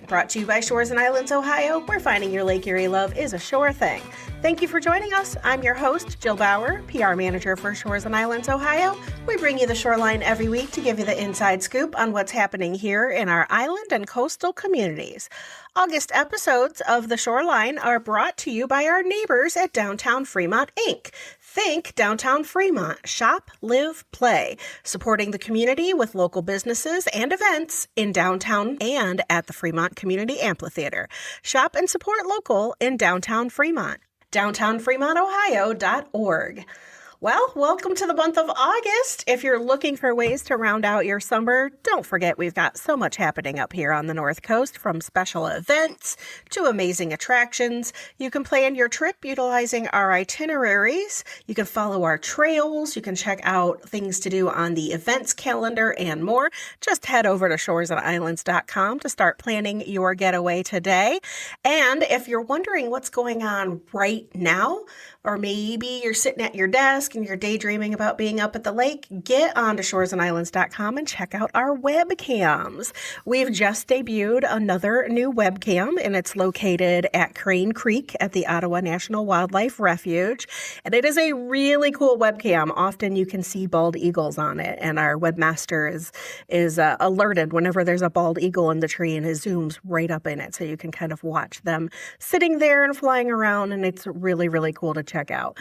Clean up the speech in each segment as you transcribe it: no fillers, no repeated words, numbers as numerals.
Brought to you by Shores and Islands, Ohio, where finding your Lake Erie love is a sure thing. Thank you for joining us. I'm your host, Jill Bauer, PR Manager for Shores and Islands, Ohio. We bring you the Shoreline every week to give you the inside scoop on what's happening here in our island and coastal communities. August episodes of The Shoreline are brought to you by our neighbors at Downtown Fremont, Inc. Think Downtown Fremont. Shop, live, play. Supporting the community with local businesses and events in downtown and at the Fremont Community Amphitheater. Shop and support local in downtown Fremont. DowntownFremontOhio.org. Well, welcome to the month of August. If you're looking for ways to round out your summer, don't forget we've got so much happening up here on the North Coast, from special events to amazing attractions. You can plan your trip utilizing our itineraries. You can follow our trails. You can check out things to do on the events calendar and more. Just head over to shoresandislands.com to start planning your getaway today. And if you're wondering what's going on right now, or maybe you're sitting at your desk and you're daydreaming about being up at the lake, get on to shoresandislands.com and check out our webcams. We've just debuted another new webcam, and it's located at Crane Creek at the Ottawa National Wildlife Refuge. And it is a really cool webcam. Often you can see bald eagles on it, and our webmaster is alerted whenever there's a bald eagle in the tree, and it zooms right up in it. So you can kind of watch them sitting there and flying around, and it's really, really cool to check out.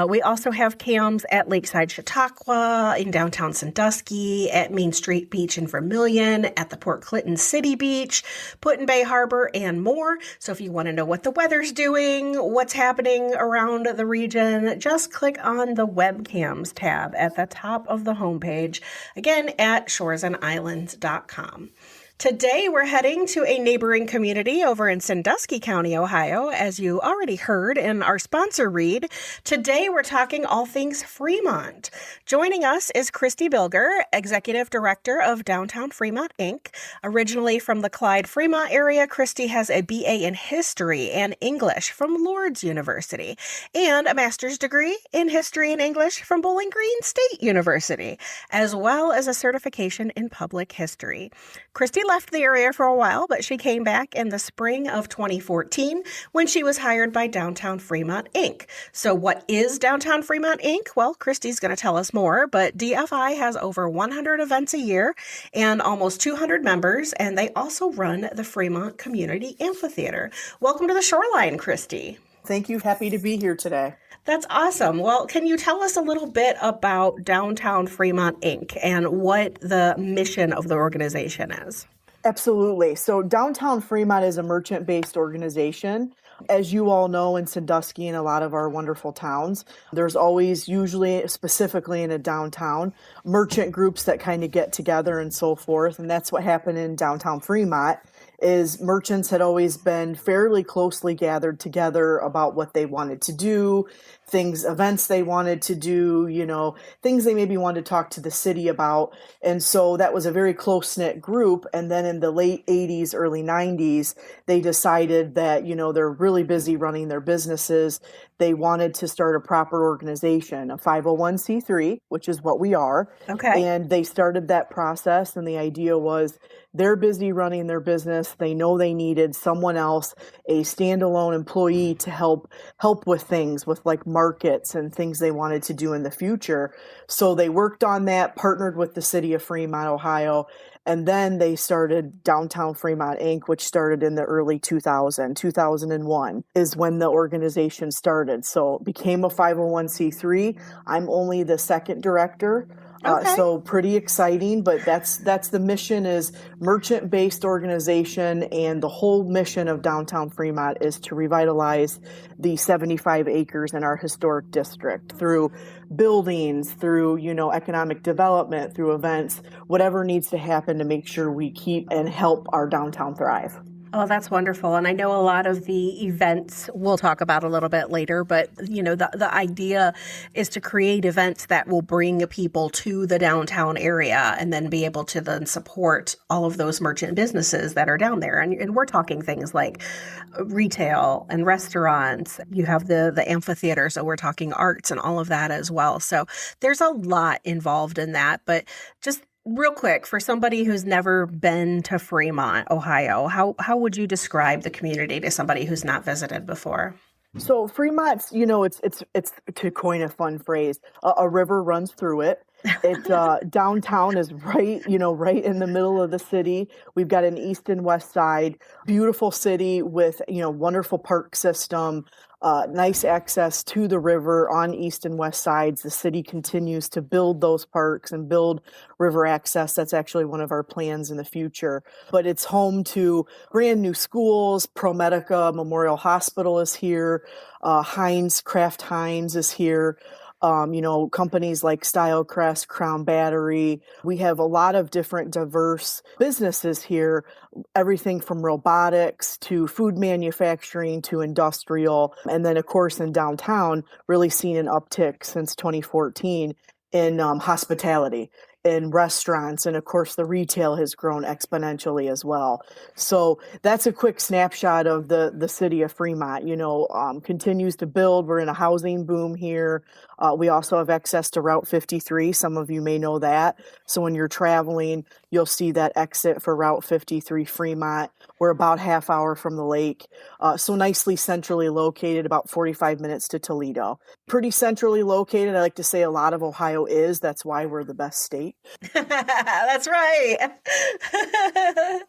We also have cams at Lakeside Chautauqua, in downtown Sandusky, at Main Street Beach in Vermilion, at the Port Clinton City Beach, Put-in-Bay Harbor, and more. So if you want to know what the weather's doing, what's happening around the region, just click on the webcams tab at the top of the homepage, again at shoresandislands.com. Today, we're heading to a neighboring community over in Sandusky County, Ohio, as you already heard in our sponsor read. Today, we're talking all things Fremont. Joining us is Kristie Bilger, Executive Director of Downtown Fremont, Inc. Originally from the Clyde Fremont area, Kristie has a BA in History and English from Lourdes University and a master's degree in History and English from Bowling Green State University, as well as a certification in Public History. Kristie left the area for a while, but she came back in the spring of 2014 when she was hired by Downtown Fremont, Inc. So what is Downtown Fremont, Inc.? Well, Kristie's going to tell us more, but DFI has over 100 events a year and almost 200 members, and they also run the Fremont Community Amphitheater. Welcome to the Shoreline, Kristie. Thank you. Happy to be here today. That's awesome. Well, can you tell us a little bit about Downtown Fremont, Inc. and what the mission of the organization is? Absolutely. So Downtown Fremont is a merchant-based organization. As you all know, in Sandusky and a lot of our wonderful towns, there's always, usually specifically in a downtown, merchant groups that kind of get together and so forth. And that's what happened in Downtown Fremont. Is merchants had always been fairly closely gathered together about what they wanted to do, events they wanted to do, things they maybe wanted to talk to the city about. And so that was a very close-knit group. And then in the late 80s, early 90s, they decided that, they're really busy running their businesses. They wanted to start a proper organization, a 501c3, which is what we are. Okay. And they started that process. And the idea was, they're busy running their business. They know they needed someone else, a standalone employee to help with things, with like markets and things they wanted to do in the future. So they worked on that, partnered with the city of Fremont, Ohio, and then they started Downtown Fremont, Inc., which started in the early 2001 is when the organization started. So it became a 501c3. I'm only the second director. Okay. So pretty exciting, but that's the mission is merchant-based organization, and the whole mission of Downtown Fremont is to revitalize the 75 acres in our historic district through buildings, through, economic development, through events, whatever needs to happen to make sure we keep and help our downtown thrive. Oh, that's wonderful. And I know a lot of the events we'll talk about a little bit later, but, the idea is to create events that will bring people to the downtown area and then be able to then support all of those merchant businesses that are down there. And we're talking things like retail and restaurants. You have the amphitheater, so we're talking arts and all of that as well. So there's a lot involved in that, but just Real quick, for somebody who's never been to Fremont, Ohio, how would you describe the community to somebody who's not visited before? So Fremont's, it's to coin a fun phrase, a river runs through it. It downtown is right in the middle of the city. We've got an east and west side, beautiful city with wonderful park system, nice access to the river on east and west sides. The city continues to build those parks and build river access. That's actually one of our plans in the future. But it's home to brand new schools. ProMedica Memorial Hospital is here. Kraft Heinz is here. Companies like Stylecrest, Crown Battery. We have a lot of different diverse businesses here, everything from robotics to food manufacturing to industrial. And then, of course, in downtown, really seen an uptick since 2014 in hospitality, in restaurants, and of course the retail has grown exponentially as well. So that's a quick snapshot of the city of Fremont. Continues to build. We're in a housing boom here. We also have access to Route 53. Some of you may know that. So when you're traveling, you'll see that exit for Route 53 Fremont. We're about half hour from the lake. So nicely centrally located, about 45 minutes to Toledo. Pretty centrally located. I like to say a lot of Ohio is. That's why we're the best state. That's right.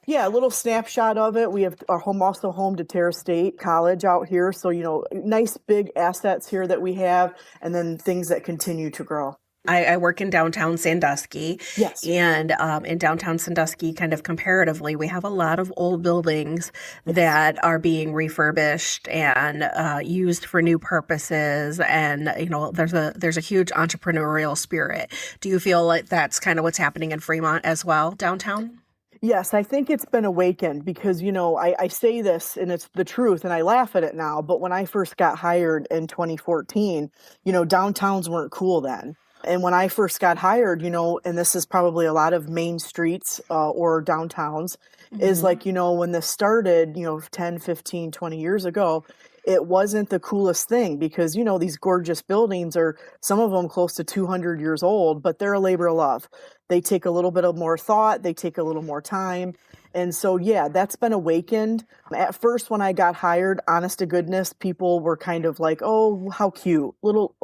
Yeah, a little snapshot of it. We have our also home to Terra State College out here. So, nice big assets here that we have, and then things that continue to grow. I work in downtown Sandusky. Yes. And in downtown Sandusky, kind of comparatively, we have a lot of old buildings that are being refurbished and used for new purposes. And, there's a huge entrepreneurial spirit. Do you feel like that's kind of what's happening in Fremont as well, downtown? Yes, I think it's been awakened because, I say this and it's the truth and I laugh at it now. But when I first got hired in 2014, downtowns weren't cool then. And when I first got hired, and this is probably a lot of main streets or downtowns, is like, when this started, 10, 15, 20 years ago, it wasn't the coolest thing because, these gorgeous buildings are some of them close to 200 years old, but they're a labor of love. They take a little bit of more thought. They take a little more time. And so, yeah, that's been awakened. At first, when I got hired, honest to goodness, people were kind of like, oh, how cute.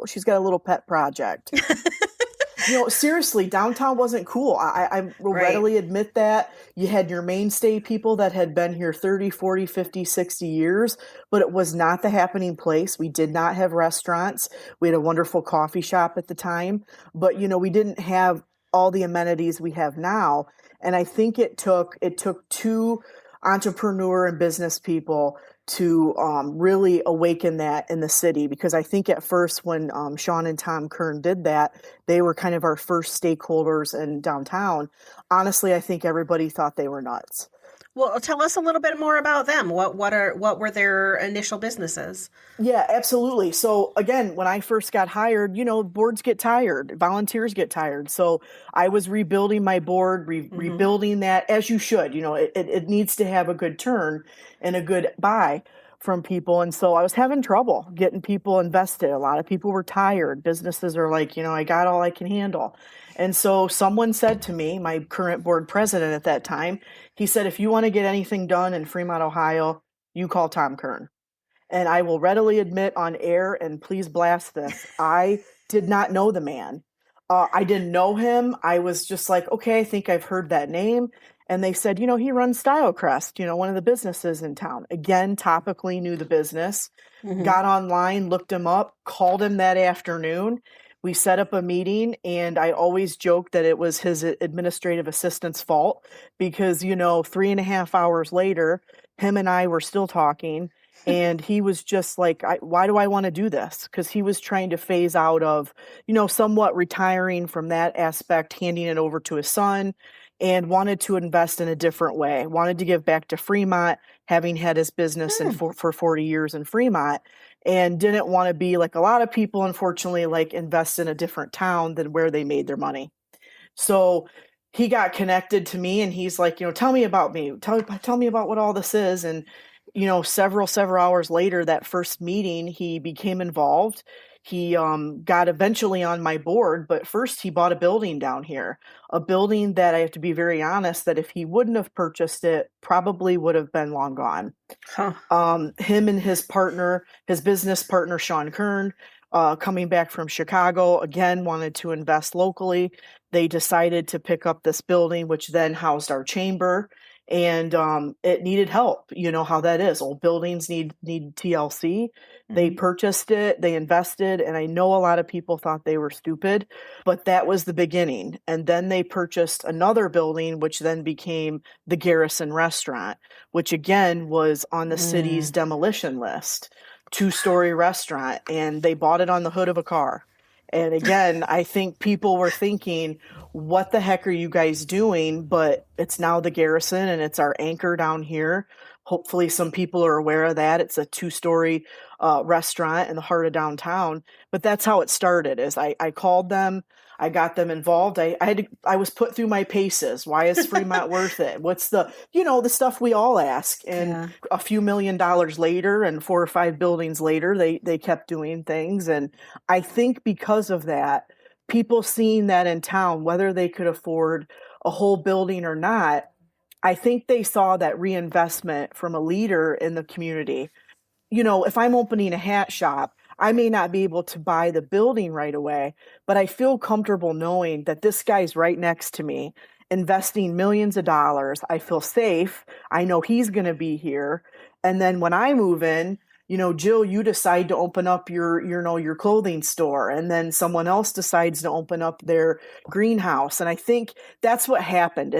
She's got a little pet project. Seriously, downtown wasn't cool. I will readily admit that. You had your mainstay people that had been here 30, 40, 50, 60 years, but it was not the happening place. We did not have restaurants. We had a wonderful coffee shop at the time, but, we didn't have all the amenities we have now. And I think it took two entrepreneur and business people to really awaken that in the city, because I think at first when Sean and Tom Kern did that, they were kind of our first stakeholders in downtown. Honestly, I think everybody thought they were nuts. Well, tell us a little bit more about them. What were their initial businesses? Yeah, absolutely. So again, when I first got hired, boards get tired, volunteers get tired. So I was rebuilding my board, rebuilding that, as you should. It needs to have a good turn and a good buy from people. And so I was having trouble getting people invested. A lot of people were tired. Businesses are like, I got all I can handle. And so someone said to me, my current board president at that time, he said, if you want to get anything done in Fremont, Ohio, you call Tom Kern. And I will readily admit on air, and please blast this, I did not know the man. I didn't know him. I was just like, okay, I think I've heard that name. And they said, he runs Stylecrest, one of the businesses in town. Again, topically knew the business, got online, looked him up, called him that afternoon. We set up a meeting, and I always joke that it was his administrative assistant's fault because, 3.5 hours later, him and I were still talking, and he was just like, why do I want to do this? Because he was trying to phase out of, somewhat retiring from that aspect, handing it over to his son, and wanted to invest in a different way, wanted to give back to Fremont, having had his business for 40 years in Fremont. And didn't want to be like a lot of people, unfortunately, like invest in a different town than where they made their money. So he got connected to me, and he's like, tell me about me. Tell me about what all this is. And, several hours later, that first meeting, he became involved. He got eventually on my board, but first he bought a building down here, a building that I have to be very honest that if he wouldn't have purchased it, probably would have been long gone. Huh. Him and his partner, his business partner, Sean Kern, coming back from Chicago, again, wanted to invest locally. They decided to pick up this building, which then housed our chamber. And it needed help. You know how that is. Old buildings need TLC. They purchased it, they invested, and I know a lot of people thought they were stupid, but that was the beginning. And then they purchased another building, which then became the Garrison Restaurant, which again was on the city's demolition list. 2-story restaurant, and they bought it on the hood of a car. And again, I think people were thinking, what the heck are you guys doing? But it's now the Garrison, and it's our anchor down here. Hopefully some people are aware of that. It's a 2-story restaurant in the heart of downtown. But that's how it started, is I called them. I got them involved. I was put through my paces. Why is Fremont worth it? What's the stuff we all ask. And a few $1 million later and 4 or 5 buildings later, they kept doing things. And I think because of that, people seeing that in town, whether they could afford a whole building or not, I think they saw that reinvestment from a leader in the community. If I'm opening a hat shop, I may not be able to buy the building right away, but I feel comfortable knowing that this guy's right next to me, investing millions of dollars. I feel safe. I know he's going to be here. And then when I move in, Jill, you decide to open up your clothing store, and then someone else decides to open up their greenhouse. And I think that's what happened.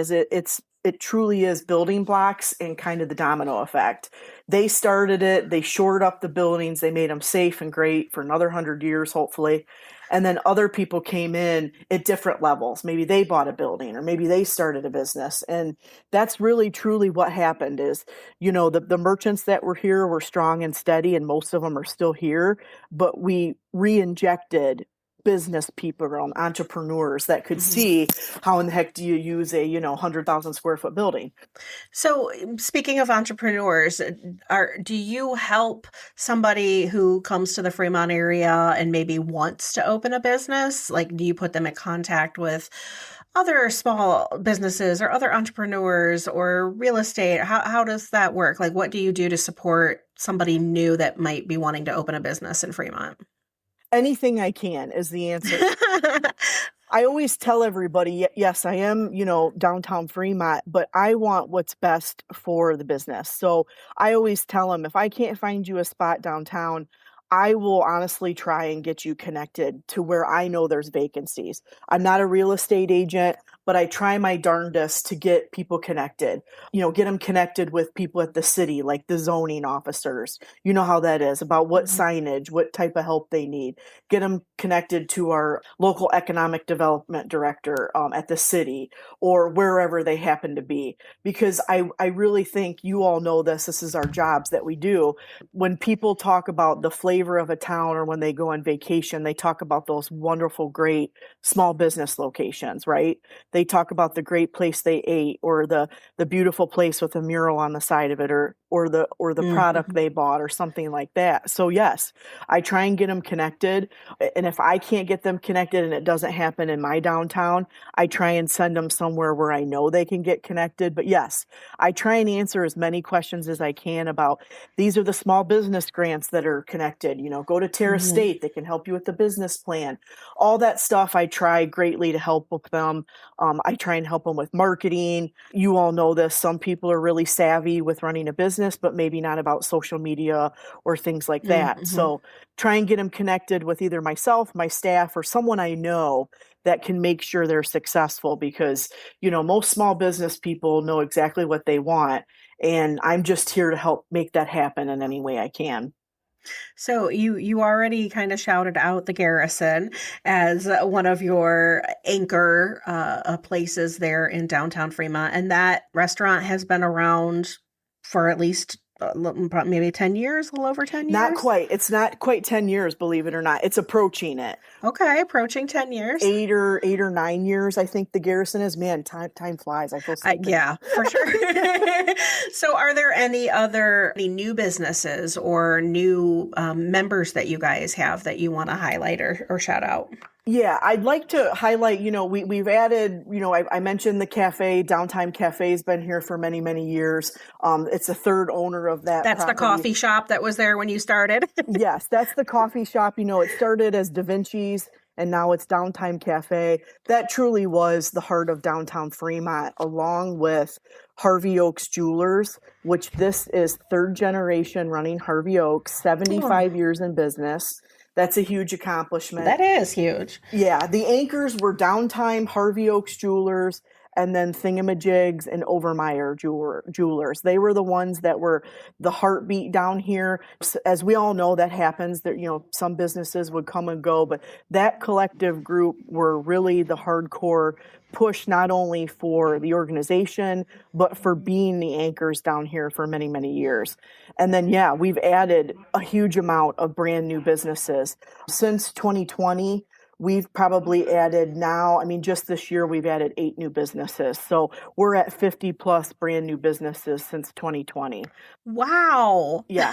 It truly is building blocks and kind of the domino effect. They started it. They shored up the buildings. They made them safe and great for another 100 years, hopefully. And then other people came in at different levels. Maybe they bought a building, or maybe they started a business. And that's really, truly what happened is, the merchants that were here were strong and steady, and most of them are still here. But we re-injected business people around, entrepreneurs that could see how in the heck do you use a 100,000 square foot building. So speaking of entrepreneurs, do you help somebody who comes to the Fremont area and maybe wants to open a business? Like, do you put them in contact with other small businesses or other entrepreneurs or real estate? How does that work? Like, what do you do to support somebody new that might be wanting to open a business in Fremont? Anything I can is the answer. I always tell everybody, yes, I am, downtown Fremont, but I want what's best for the business. So I always tell them, if I can't find you a spot downtown, I will honestly try and get you connected to where I know there's vacancies. I'm not a real estate agent, but I try my darndest to get people connected, get them connected with people at the city, like the zoning officers. You know how that is, about what signage, what type of help they need. Get them connected to our local economic development director at the city, or wherever they happen to be. Because I really think you all know this is our jobs that we do. When people talk about the flavor of a town, or when they go on vacation, they talk about those wonderful, great small business locations, right? They talk about the great place they ate, or the beautiful place with a mural on the side of it, or the product they bought, or something like that. So yes, I try and get them connected. And if I can't get them connected and it doesn't happen in my downtown, I try and send them somewhere where I know they can get connected. But yes, I try and answer as many questions as I can about, these are the small business grants that are connected. Go to Terra State. They can help you with the business plan. All that stuff I try greatly to help with them. I try and help them with marketing. You all know this. Some people are really savvy with running a business, but maybe not about social media or things like that. So try and get them connected with either myself, my staff, or someone I know that can make sure they're successful, because, most small business people know exactly what they want. And I'm just here to help make that happen in any way I can. So you already kind of shouted out the Garrison as one of your anchor places there in downtown Fremont, and that restaurant has been around for at least maybe 10 years, a little over 10 Not years? quite. It's not quite 10 years, believe it or not. It's approaching it. Okay, approaching 10 years. 8 or 9 years, I think the garrison is. Man, time flies. I feel so bad. Yeah, for sure. So are there any new businesses or new members that you guys have that you want to highlight or shout out? Yeah, I'd like to highlight, we've added, I mentioned the cafe. Downtime Cafe has been here for many, many years. It's the third owner of that That's property. the coffee shop that was there when you started? Yes, that's the coffee shop. It started as Da Vinci's and now it's Downtime Cafe. That truly was the heart of downtown Fremont, along with Harvey Oaks Jewelers, which this is third generation running Harvey Oaks, 75 years in business. That's a huge accomplishment. That is huge. Yeah, the anchors were Downtime, Harvey Oaks Jewelers, and then Thingamajigs and Overmeyer Jewelers. They were the ones that were the heartbeat down here. As we all know, that happens. That some businesses would come and go, but that collective group were really the hardcore push, not only for the organization, but for being the anchors down here for many, many years. And then, we've added a huge amount of brand new businesses. Since 2020, we've probably added just this year, we've added 8 new businesses. So we're at 50 plus brand new businesses since 2020. Wow. Yeah.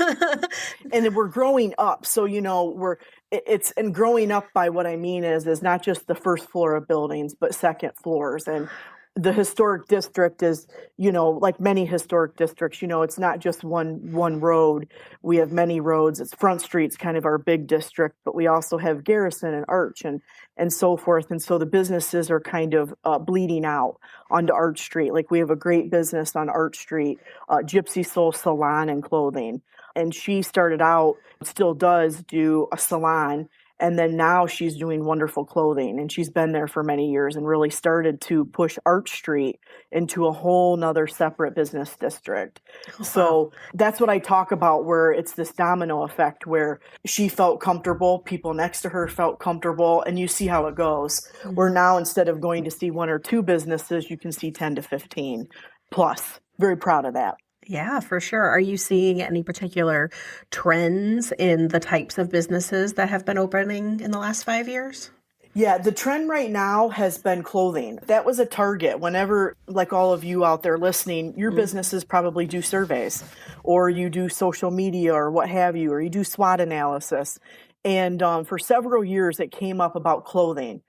And we're growing up. So, and growing up by what I mean is not just the first floor of buildings, but second floors. And the historic district is, like many historic districts, it's not just one road. We have many roads. It's Front Street's kind of our big district, but we also have Garrison and Arch and so forth. And so the businesses are kind of bleeding out onto Arch Street. Like we have a great business on Arch Street, Gypsy Soul Salon and Clothing. And she started out, still does do a salon. And then now she's doing wonderful clothing, and she's been there for many years and really started to push Arch Street into a whole nother separate business district. Wow. So that's what I talk about, where it's this domino effect where she felt comfortable, people next to her felt comfortable, and you see how it goes. Mm-hmm. Where now, instead of going to see 1 or 2 businesses, you can see 10 to 15 plus. Very proud of that. Yeah, for sure. Are you seeing any particular trends in the types of businesses that have been opening in the last 5 years? Yeah, the trend right now has been clothing. That was a target. Whenever, like all of you out there listening, your businesses probably do surveys, or you do social media or what have you, or you do SWOT analysis. And for several years, it came up about clothing.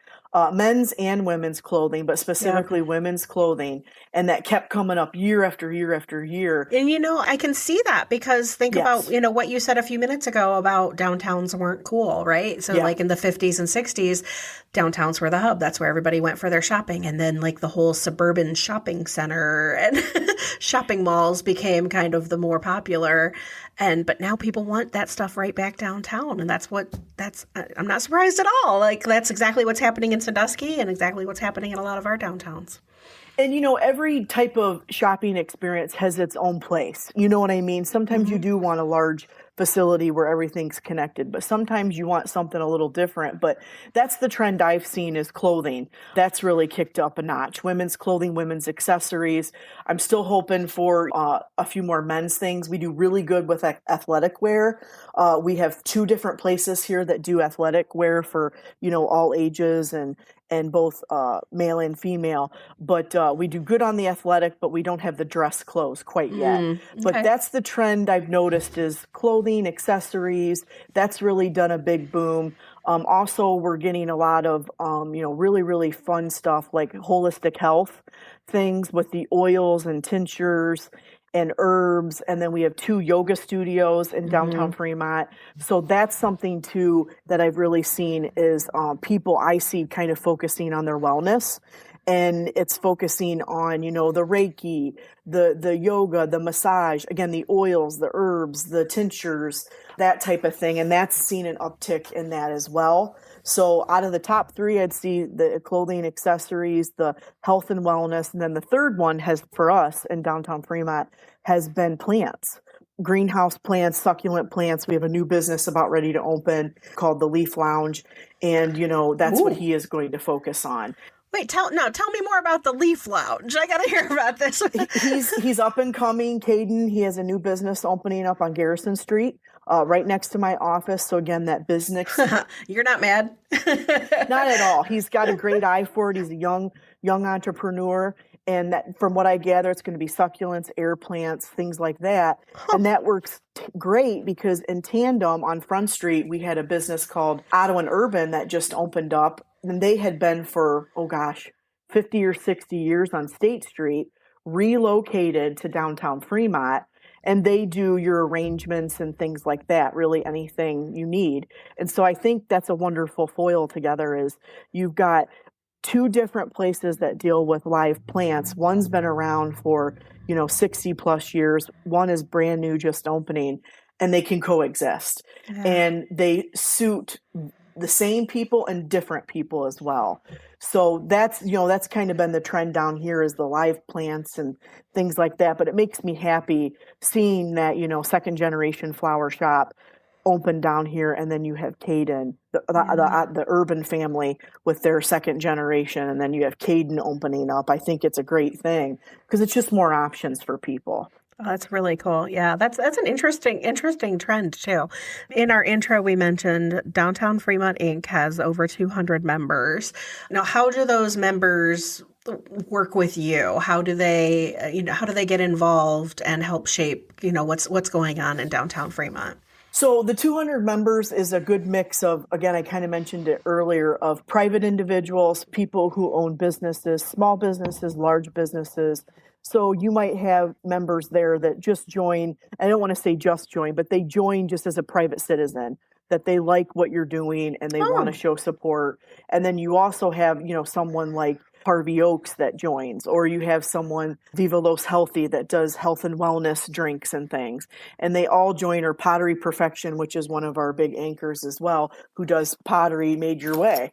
Men's and women's clothing, but specifically women's clothing. And that kept coming up year after year after year. And, I can see that because think about, what you said a few minutes ago about downtowns weren't cool, right? So like in the 50s and 60s, downtowns were the hub. That's where everybody went for their shopping. And then like the whole suburban shopping center and shopping malls became kind of the more popular. But now people want that stuff right back downtown. And I'm not surprised at all. Like that's exactly what's happening in Sandusky and exactly what's happening in a lot of our downtowns. And, every type of shopping experience has its own place. You know what I mean? Sometimes you do want a large facility where everything's connected, but sometimes you want something a little different. But that's the trend I've seen is clothing. That's really kicked up a notch. Women's clothing, women's accessories. I'm still hoping for a few more men's things. We do really good with athletic wear. We have 2 different places here that do athletic wear for, all ages and both male and female. But we do good on the athletic, but we don't have the dress clothes quite yet. Okay. But that's the trend I've noticed is clothing, accessories. That's really done a big boom. Also, we're getting a lot of, really, really fun stuff like holistic health things with the oils and tinctures and herbs. And then we have 2 yoga studios in downtown Fremont. So that's something too that I've really seen is people I see kind of focusing on their wellness. And it's focusing on, the Reiki, the yoga, the massage, again, the oils, the herbs, the tinctures, that type of thing. And that's seen an uptick in that as well. So out of the top 3, I'd see the clothing, accessories, the health and wellness. And then the third one for us in downtown Fremont has been plants. Greenhouse plants, succulent plants. We have a new business about ready to open called the Leaf Lounge. And, that's what he is going to focus on. Tell me more about the Leaf Lounge. I got to hear about this. He's up and coming, Caden. He has a new business opening up on Garrison Street, right next to my office. So again, that business. You're not mad? Not at all. He's got a great eye for it. He's a young entrepreneur. And that, from what I gather, it's going to be succulents, air plants, things like that. And that works great because in tandem on Front Street, we had a business called Auto and Urban that just opened up. And they had been for, 50 or 60 years on State Street, relocated to downtown Fremont. And they do your arrangements and things like that, really anything you need. And so I think that's a wonderful foil together is you've got two different places that deal with live plants. One's been around for, 60 plus years. One is brand new, just opening, and they can coexist. Yeah. And they suit the same people and different people as well. So that's kind of been the trend down here is the live plants and things like that. But it makes me happy seeing that, second generation flower shop open down here, and then you have Caden, the urban family with their second generation, and then you have Caden opening up. I think it's a great thing because it's just more options for people. Oh, that's really cool. Yeah, that's an interesting trend too. In our intro, we mentioned Downtown Fremont Inc. has over 200 members. Now, how do those members work with you? How do they get involved and help shape, what's going on in Downtown Fremont? So the 200 members is a good mix of, again, I kind of mentioned it earlier, of private individuals, people who own businesses, small businesses, large businesses. So you might have members there that just join, I don't want to say just join, but they join just as a private citizen, that they like what you're doing and they want to show support. And then you also have, someone like Harvey Oaks that joins, or you have someone, Viva Los Healthy, that does health and wellness drinks and things. And they all join, or Pottery Perfection, which is one of our big anchors as well, who does pottery made your way.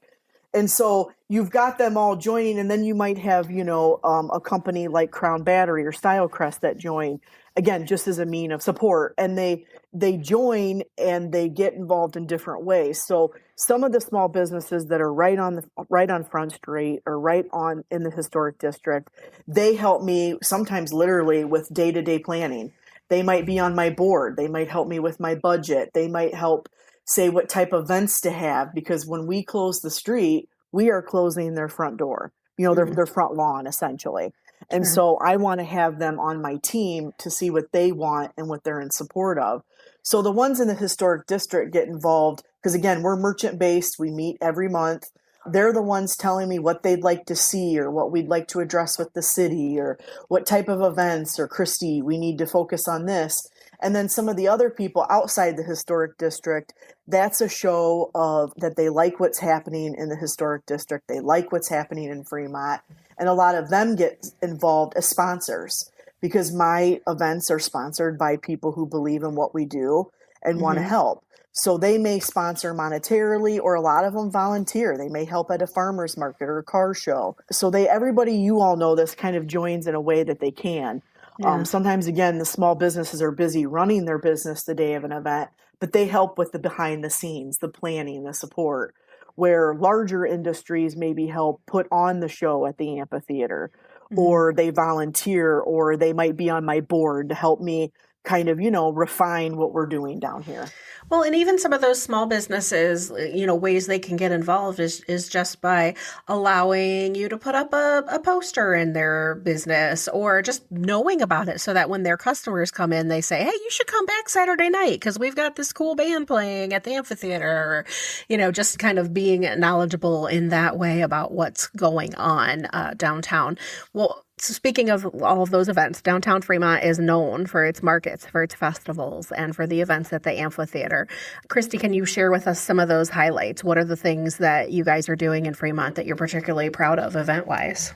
And so you've got them all joining, and then you might have, a company like Crown Battery or Stylecrest that join, again, just as a mean of support. And they join and they get involved in different ways. So some of the small businesses that are right on Front Street or right on in the historic district, they help me sometimes literally with day-to-day planning. They might be on my board. They might help me with my budget. They might help say what type of events to have, because when we close the street, we are closing their front door, their front lawn essentially. And so I want to have them on my team to see what they want and what they're in support of. So the ones in the historic district get involved because, again, we're merchant based. We meet every month. They're the ones telling me what they'd like to see or what we'd like to address with the city or what type of events, or Kristie, we need to focus on this. And then some of the other people outside the historic district, that's a show of that they like what's happening in the historic district. They like what's happening in Fremont. And a lot of them get involved as sponsors because my events are sponsored by people who believe in what we do and want to help. So they may sponsor monetarily, or a lot of them volunteer. They may help at a farmer's market or a car show. So everybody, you all know this, kind of joins in a way that they can. Yeah. Sometimes, again, the small businesses are busy running their business the day of an event, but they help with the behind the scenes, the planning, the support, where larger industries maybe help put on the show at the amphitheater, or they volunteer, or they might be on my board to help me kind of, refine what we're doing down here. Well, and even some of those small businesses, ways they can get involved is just by allowing you to put up a poster in their business, or just knowing about it so that when their customers come in, they say, hey, you should come back Saturday night because we've got this cool band playing at the amphitheater, or, just kind of being knowledgeable in that way about what's going on downtown. Well, so speaking of all of those events, Downtown Fremont is known for its markets, for its festivals, and for the events at the amphitheater. Kristie, can you share with us some of those highlights? What are the things that you guys are doing in Fremont that you're particularly proud of event-wise?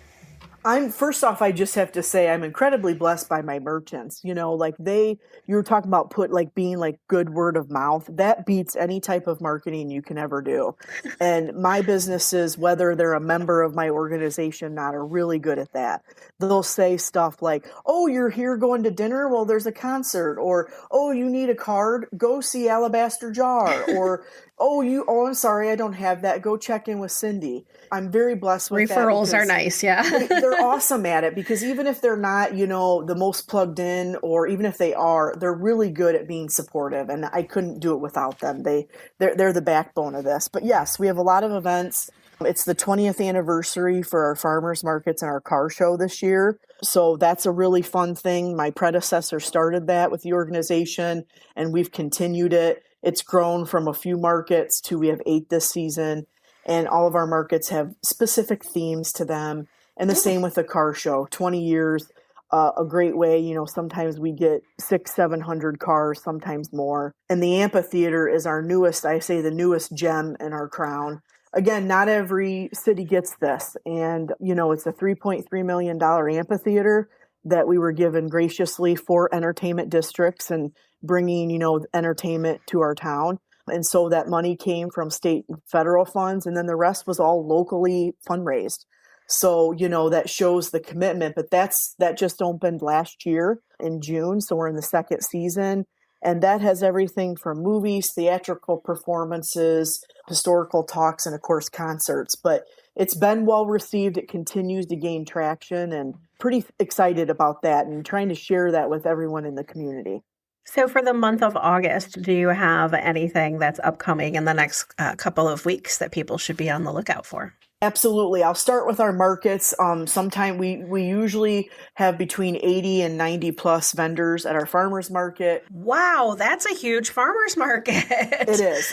First off, I just have to say I'm incredibly blessed by my merchants. You were talking about being good word of mouth. That beats any type of marketing you can ever do. And my businesses, whether they're a member of my organization or not, are really good at that. They'll say stuff like, oh, you're here going to dinner? Well, there's a concert. Or, oh, you need a card? Go see Alabaster Jar. Or, I'm sorry, I don't have that. Go check in with Cindy. I'm very blessed with that. Referrals are nice, yeah. They're awesome at it because even if they're not, the most plugged in, or even if they are, they're really good at being supportive. And I couldn't do it without them. They're the backbone of this. But yes, we have a lot of events. It's the 20th anniversary for our farmers markets and our car show this year. So that's a really fun thing. My predecessor started that with the organization, and we've continued it. It's grown from a few markets to we have 8 this season, and all of our markets have specific themes to them. And the same with the car show, 20 years, a great way. Sometimes we get 600-700 cars, sometimes more. And the amphitheater is our newest, I say the newest gem in our crown. Again, not every city gets this. And, it's a $3.3 million amphitheater that we were given graciously for entertainment districts and bringing, entertainment to our town. And so that money came from state and federal funds, and then the rest was all locally fundraised. So, that shows the commitment, but that just opened last year in June. So we're in the second season. And that has everything from movies, theatrical performances, historical talks, and of course, concerts. But it's been well received. It continues to gain traction, and pretty excited about that and trying to share that with everyone in the community. So for the month of August, do you have anything that's upcoming in the next couple of weeks that people should be on the lookout for? Absolutely. I'll start with our markets. Sometime we usually have between 80 and 90 plus vendors at our farmers market. Wow, that's a huge farmers market. It is.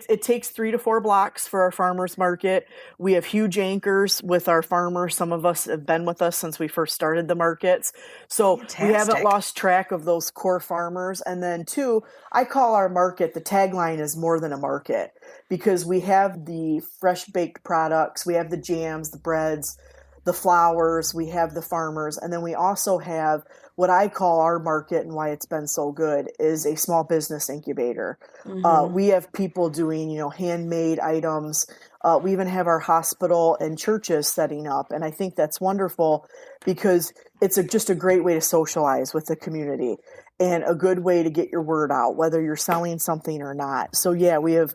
It takes 3 to 4 blocks for our farmers market. We have huge anchors with our farmers. Some of us have been with us since we first started the markets. So Fantastic. We haven't lost track of those core farmers. And then 2, I call our market, the tagline is more than a market, because we have the fresh baked products, we have the jams, the breads, the flowers, we have the farmers, and then we also have what I call our market, and why it's been so good, is a small business incubator. Mm-hmm. We have people doing, handmade items. We even have our hospital and churches setting up, and I think that's wonderful because it's just a great way to socialize with the community and a good way to get your word out, whether you're selling something or not. So yeah, we have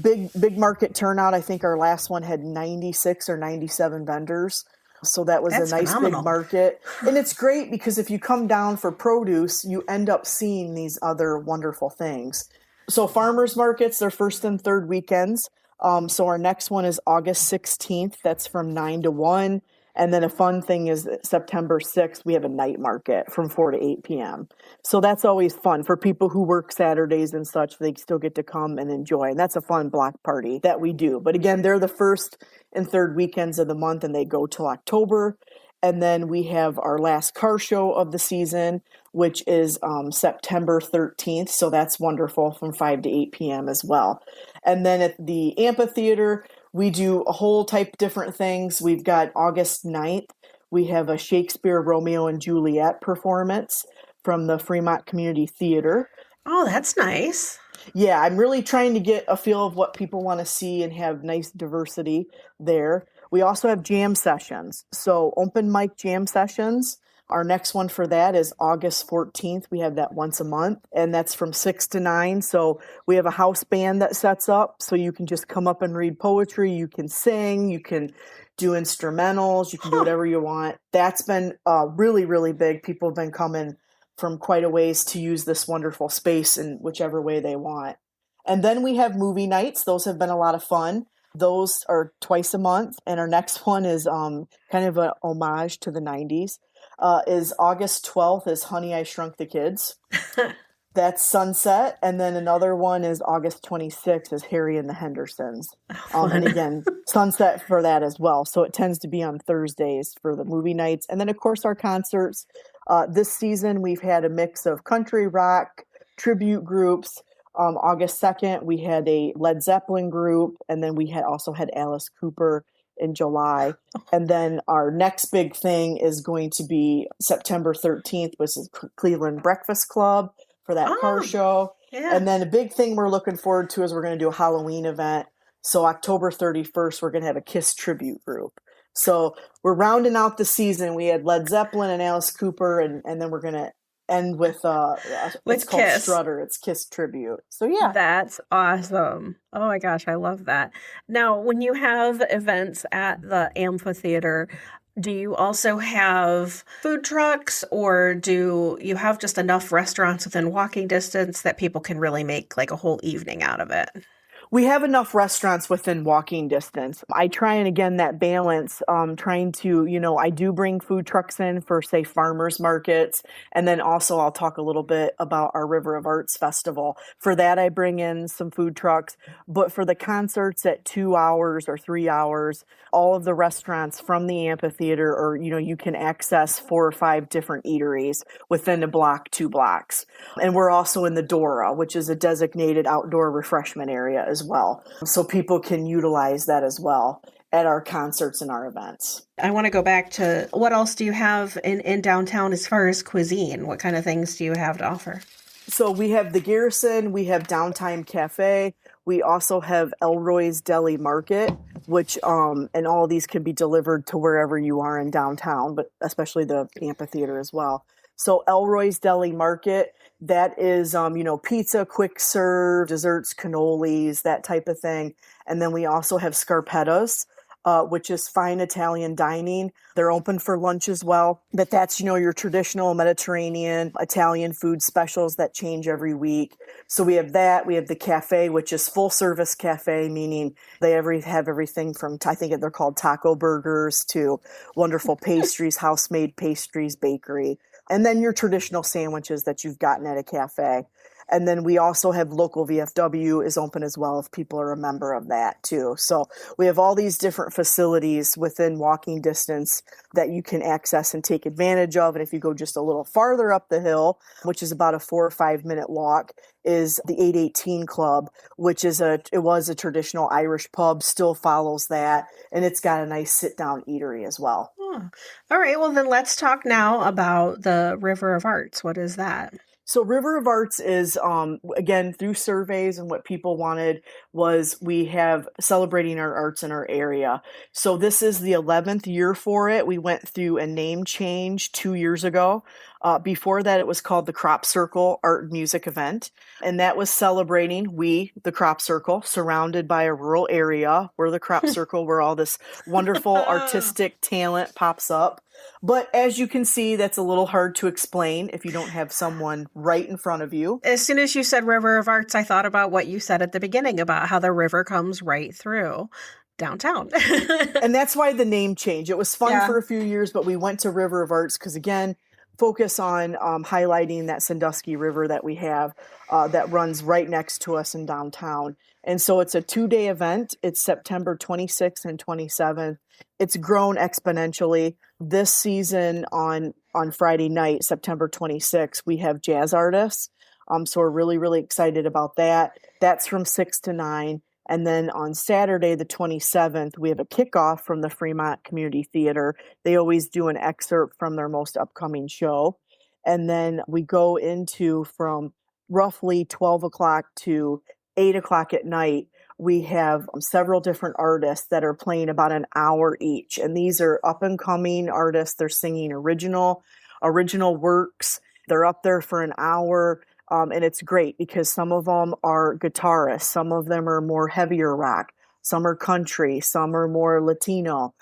big market turnout. I think our last one had 96 or 97 vendors. So that was That's a nice phenomenal. big market. And it's great because if you come down for produce, you end up seeing these other wonderful things. So farmers markets, they're first and third weekends. So our next one is August 16th. That's from 9 to 1. And then a fun thing is September 6th, we have a night market from 4 to 8 p.m. So that's always fun for people who work Saturdays and such. They still get to come and enjoy. And that's a fun block party that we do. But again, they're the first and third weekends of the month, and they go till October. And then we have our last car show of the season, which is September 13th. So that's wonderful, from 5 to 8 p.m. as well. And then at the amphitheater, we do a whole type of different things. We've got August 9th. We have a Shakespeare Romeo and Juliet performance from the Fremont Community Theater. Oh, that's nice. Yeah, I'm really trying to get a feel of what people want to see and have nice diversity there. We also have jam sessions. So open mic jam sessions. Our next one for that is August 14th. We have that once a month, and that's from 6 to 9. So we have a house band that sets up, so you can just come up and read poetry. You can sing. You can do instrumentals. You can do whatever you want. That's been really, really big. People have been coming from quite a ways to use this wonderful space in whichever way they want. And then we have movie nights. Those have been a lot of fun. Those are twice a month. And our next one is kind of an homage to the 90s. Is August 12th is Honey, I Shrunk the Kids. That's Sunset. And then another one is August 26th is Harry and the Hendersons. And again, Sunset for that as well. So it tends to be on Thursdays for the movie nights. And then, of course, our concerts. This season, we've had a mix of country, rock, tribute groups. August 2nd, we had a Led Zeppelin group. And then we also had Alice Cooper in July. And then our next big thing is going to be September 13th, which is Cleveland Breakfast Club for that car show. Yeah. And then a big thing we're looking forward to is we're going to do a Halloween event. So October 31st, we're going to have a Kiss tribute group. So we're rounding out the season. We had Led Zeppelin and Alice Cooper, and then we're going to end with it's With called Kiss. Strutter. It's Kiss tribute. So yeah. That's awesome. Oh my gosh, I love that. Now, when you have events at the amphitheater, do you also have food trucks or do you have just enough restaurants within walking distance that people can really make like a whole evening out of it? We have enough restaurants within walking distance. I try and again that balance, trying to, I do bring food trucks in for say farmers markets. And then also I'll talk a little bit about our River of Arts Festival. For that, I bring in some food trucks, but for the concerts at 2 hours or 3 hours, all of the restaurants from the amphitheater or, you can access 4 or 5 different eateries within a block, 2 blocks. And we're also in the Dora, which is a designated outdoor refreshment area as well. So people can utilize that as well at our concerts and our events. I want to go back to what else do you have in downtown as far as cuisine? What kind of things do you have to offer? So we have the Garrison, we have Downtime Cafe, we also have Elroy's Deli Market, which and all of these can be delivered to wherever you are in downtown, but especially the amphitheater as well. So Elroy's Deli Market, that is, pizza, quick serve, desserts, cannolis, that type of thing. And then we also have Scarpettas, which is fine Italian dining. They're open for lunch as well. But that's, your traditional Mediterranean, Italian food specials that change every week. So we have that. We have the cafe, which is full service cafe, meaning they have everything from, I think they're called taco burgers to wonderful pastries, house-made pastries, bakery. And then your traditional sandwiches that you've gotten at a cafe. And then we also have local VFW is open as well if people are a member of that too. So we have all these different facilities within walking distance that you can access and take advantage of. And if you go just a little farther up the hill, which is about a 4 or 5 minute walk, is the 818 Club, which is it was a traditional Irish pub, still follows that. And it's got a nice sit down eatery as well. Oh. All right. Well, then let's talk now about the River of Arts. What is that? So River of Arts is, again, through surveys and what people wanted was we have celebrating our arts in our area. So this is the 11th year for it. We went through a name change 2 years ago. Before that, it was called the Crop Circle Art and Music Event. And that was celebrating the Crop Circle, surrounded by a rural area. We're the Crop Circle where all this wonderful artistic talent pops up. But as you can see, that's a little hard to explain if you don't have someone right in front of you. As soon as you said River of Arts, I thought about what you said at the beginning about how the river comes right through downtown. And that's why the name change. It was fun for a few years, but we went to River of Arts because, again, focus on highlighting that Sandusky River that we have that runs right next to us in downtown. And so it's a 2-day event. It's September 26th and 27th. It's grown exponentially. This season on Friday night, September 26th, we have jazz artists. So we're really, really excited about that. That's from 6 to 9. And then on Saturday, the 27th, we have a kickoff from the Fremont Community Theater. They always do an excerpt from their most upcoming show. And then we go into from roughly 12 o'clock to 8 o'clock at night. We have several different artists that are playing about an hour each. And these are up and coming artists. They're singing original works. They're up there for an hour. And it's great because some of them are guitarists. Some of them are more heavier rock. Some are country. Some are more Latino.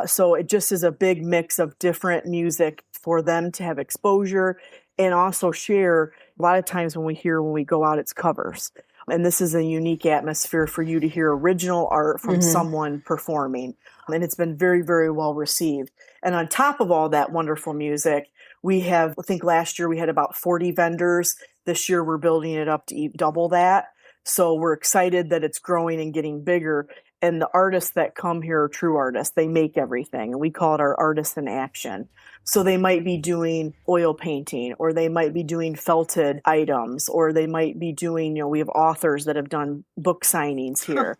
So it just is a big mix of different music for them to have exposure and also share. A lot of times when we go out, it's covers. And this is a unique atmosphere for you to hear original art from someone performing. And it's been very, very well received. And on top of all that wonderful music, we have, I think last year we had about 40 vendors. This year we're building it up to double that. So we're excited that it's growing and getting bigger. And the artists that come here are true artists. They make everything. And we call it our artists in action. So they might be doing oil painting, or they might be doing felted items, or they might be doing, we have authors that have done book signings here.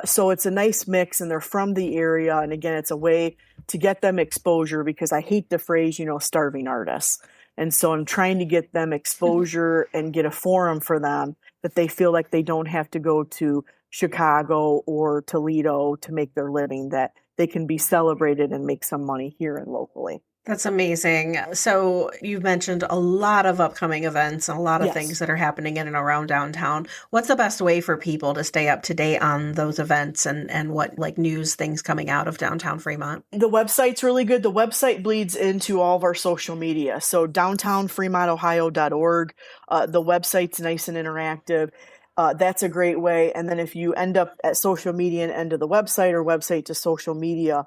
So it's a nice mix, and they're from the area. And again, it's a way to get them exposure because I hate the phrase, starving artists. And so I'm trying to get them exposure and get a forum for them that they feel like they don't have to go to Chicago or Toledo to make their living, that they can be celebrated and make some money here and locally. That's amazing. So you've mentioned a lot of upcoming events and a lot of Yes. things that are happening in and around downtown. What's the best way for people to stay up to date on those events and what like news things coming out of downtown Fremont? The website's really good. The website bleeds into all of our social media. So downtownfremontohio.org. The website's nice and interactive. That's a great way. And then if you end up at social media and end of the website or website to social media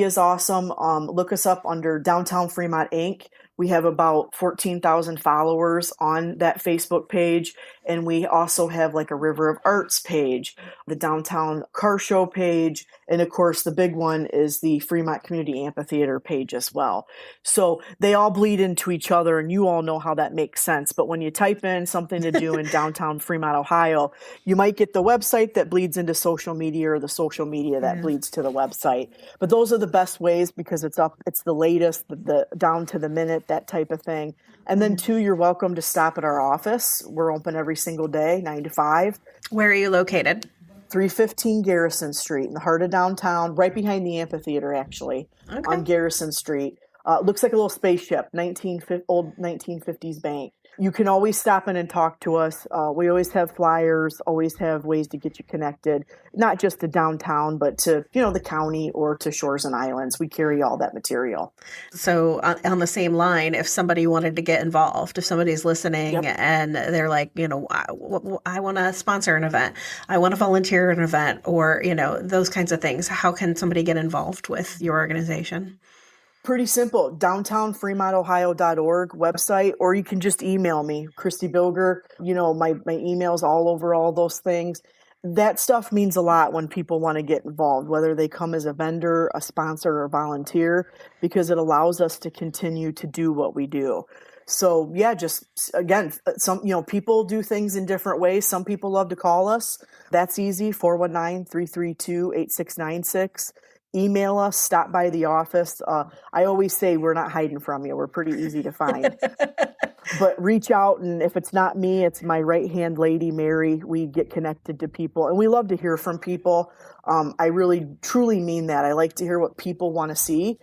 is awesome. Look us up under Downtown Fremont Inc. We have about 14,000 followers on that Facebook page. And we also have like a River of Arts page, the Downtown Car Show page. And of course, the big one is the Fremont Community Amphitheater page as well. So they all bleed into each other, and you all know how that makes sense. But when you type in something to do in downtown Fremont, Ohio, you might get the website that bleeds into social media or the social media that bleeds to the website. But those are the best ways because it's the latest, the down to the minute, that type of thing. And then two, you're welcome to stop at our office. We're open every single day, 9 to 5. Where are you located? 315 Garrison Street in the heart of downtown, right behind the amphitheater, actually, on Garrison Street. Looks like a little spaceship, old 1950s bank. You can always stop in and talk to us. We always have flyers, always have ways to get you connected, not just to downtown, but to, the county or to Shores and Islands. We carry all that material. So on the same line, if somebody wanted to get involved, if somebody's listening and they're like, I want to sponsor an event, I want to volunteer at an event, or, those kinds of things, how can somebody get involved with your organization? Pretty simple, downtownfremontohio.org website, or you can just email me, Kristie Bilger. My email's all over all those things. That stuff means a lot when people want to get involved, whether they come as a vendor, a sponsor, or volunteer, because it allows us to continue to do what we do. So just again, people do things in different ways. Some people love to call us. That's easy, 419-332-8696. Email us, stop by the office. I always say we're not hiding from you. We're pretty easy to find. But reach out, and if it's not me, it's my right-hand lady, Mary. We get connected to people, and we love to hear from people. I really, truly mean that. I like to hear what people want to see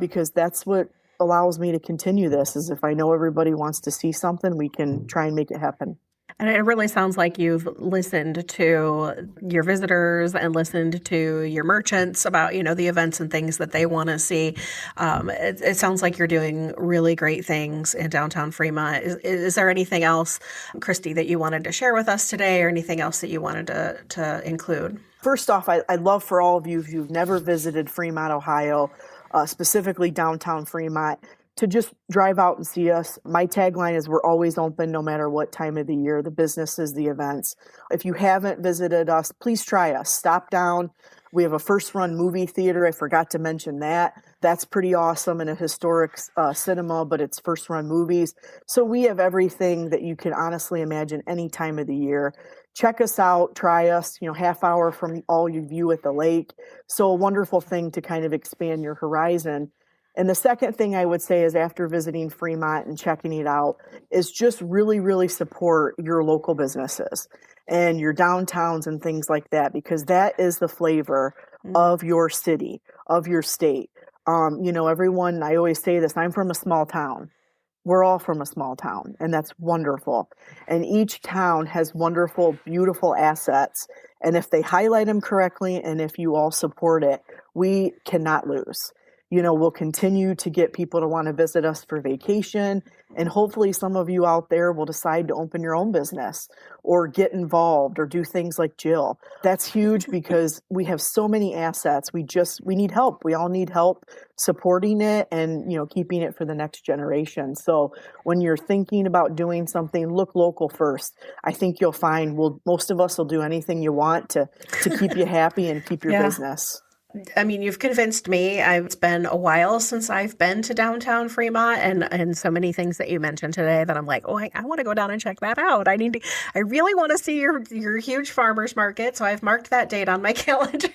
because that's what allows me to continue this, is if I know everybody wants to see something, we can try and make it happen. And it really sounds like you've listened to your visitors and listened to your merchants about, the events and things that they want to see. It sounds like you're doing really great things in downtown Fremont. Is there anything else, Kristie, that you wanted to share with us today, or anything else that you wanted to include? First off, I'd love for all of you, if you've never visited Fremont, Ohio, specifically downtown Fremont, to just drive out and see us. My tagline is we're always open no matter what time of the year, the businesses, the events. If you haven't visited us, please try us. Stop down. We have a first-run movie theater. I forgot to mention that. That's pretty awesome, and a historic cinema, but it's first-run movies. So we have everything that you can honestly imagine any time of the year. Check us out, try us, half hour from all you view at the lake. So a wonderful thing to kind of expand your horizon. And the second thing I would say is, after visiting Fremont and checking it out, is just really, really support your local businesses and your downtowns and things like that, because that is the flavor of your city, of your state. Everyone, I always say this, I'm from a small town. We're all from a small town, and that's wonderful. And each town has wonderful, beautiful assets. And if they highlight them correctly, and if you all support it, we cannot lose. We'll continue to get people to want to visit us for vacation. And hopefully some of you out there will decide to open your own business or get involved or do things like Jill. That's huge because we have so many assets. We need help. We all need help supporting it and, keeping it for the next generation. So when you're thinking about doing something, look local first. I think you'll find most of us will do anything you want to keep you happy and keep your business. I mean, you've convinced me. It's been a while since I've been to downtown Fremont, and so many things that you mentioned today that I'm like, oh, I want to go down and check that out. I really want to see your huge farmers market. So I've marked that date on my calendar,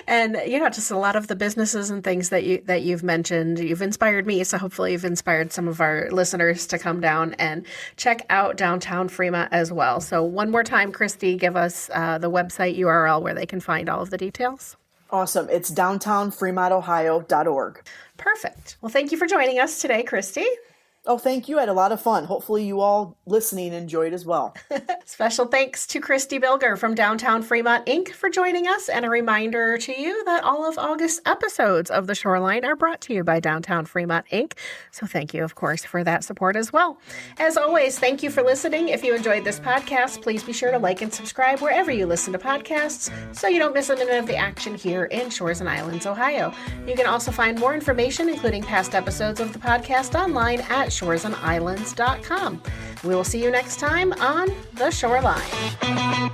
and just a lot of the businesses and things that you've mentioned. You've inspired me, so hopefully you've inspired some of our listeners to come down and check out downtown Fremont as well. So one more time, Kristie, give us the website URL where they can find all of the details. Awesome. It's downtownfremontohio.org. Perfect. Well, thank you for joining us today, Kristie. Oh, thank you. I had a lot of fun. Hopefully you all listening enjoyed as well. Special thanks to Kristie Bilger from Downtown Fremont, Inc. for joining us, and a reminder to you that all of August's episodes of The Shoreline are brought to you by Downtown Fremont, Inc. So thank you, of course, for that support as well. As always, thank you for listening. If you enjoyed this podcast, please be sure to like and subscribe wherever you listen to podcasts so you don't miss a minute of the action here in Shores and Islands, Ohio. You can also find more information, including past episodes of the podcast, online at shoresandislands.com. We will see you next time on The Shoreline.